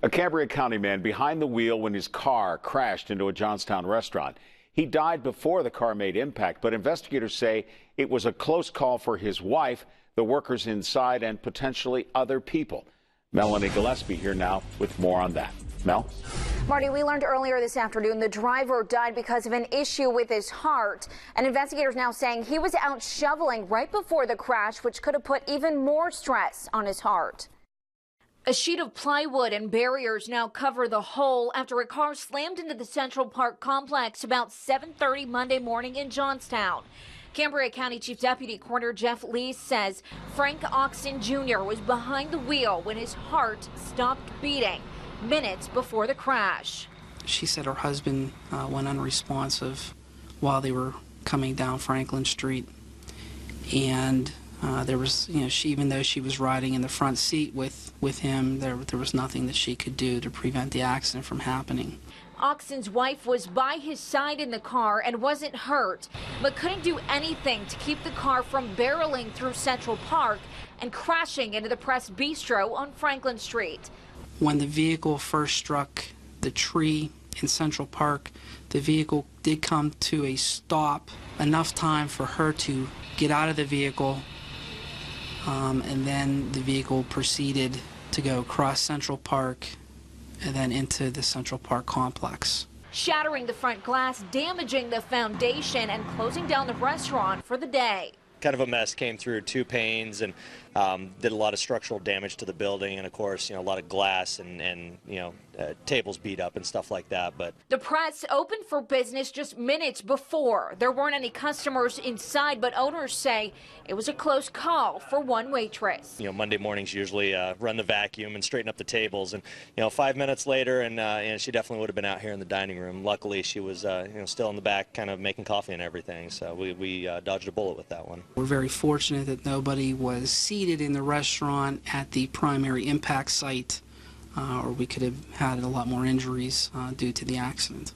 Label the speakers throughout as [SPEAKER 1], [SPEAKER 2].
[SPEAKER 1] A Cambria County man behind the wheel when his car crashed into a Johnstown restaurant. He died before the car made impact, but investigators say it was a close call for his wife, the workers inside, and potentially other people. Melanie Gillespie here now with more on that. Mel?
[SPEAKER 2] Marty, we learned earlier this afternoon the driver died because of an issue with his heart. And investigators now saying he was out shoveling right before the crash, which could have put even more stress on his heart. A sheet of plywood and barriers now cover the hole after a car slammed into the Central Park complex about 7:30 Monday morning in Johnstown. Cambria County Chief Deputy Coroner Jeff Lee says Frank Oxen Jr. was behind the wheel when his heart stopped beating minutes before the crash.
[SPEAKER 3] She said her husband went unresponsive while they were coming down Franklin Street, and there was, even though she was riding in the front seat with him, there was nothing that she could do to prevent the accident from happening.
[SPEAKER 2] Oxen's wife was by his side in the car and wasn't hurt, but couldn't do anything to keep the car from barreling through Central Park and crashing into the Press Bistro on Franklin Street.
[SPEAKER 3] When the vehicle first struck the tree in Central Park, the vehicle did come to a stop, enough time for her to get out of the vehicle, and then the vehicle proceeded to go across Central Park and then into the Central Park complex,
[SPEAKER 2] shattering the front glass, damaging the foundation, and closing down the restaurant for the day.
[SPEAKER 4] Kind of a mess. Came through 2 panes and did a lot of structural damage to the building, and of course, a lot of glass and tables beat up and stuff like that. But
[SPEAKER 2] the Press opened for business just minutes before. There weren't any customers inside, but owners say it was a close call for one waitress.
[SPEAKER 4] Monday mornings usually run the vacuum and straighten up the tables, and 5 minutes later, and she definitely would have been out here in the dining room. Luckily, she was still in the back, kind of making coffee and everything. So we dodged a bullet with that one.
[SPEAKER 3] We're very fortunate that nobody was seated in the restaurant at the primary impact site, or we could have had a lot more injuries due to the accident.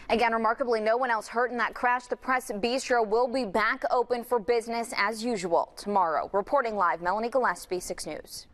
[SPEAKER 2] Again, remarkably, no one else hurt in that crash. The Press Bistro will be back open for business as usual tomorrow. Reporting live, Melanie Gillespie, 6 News.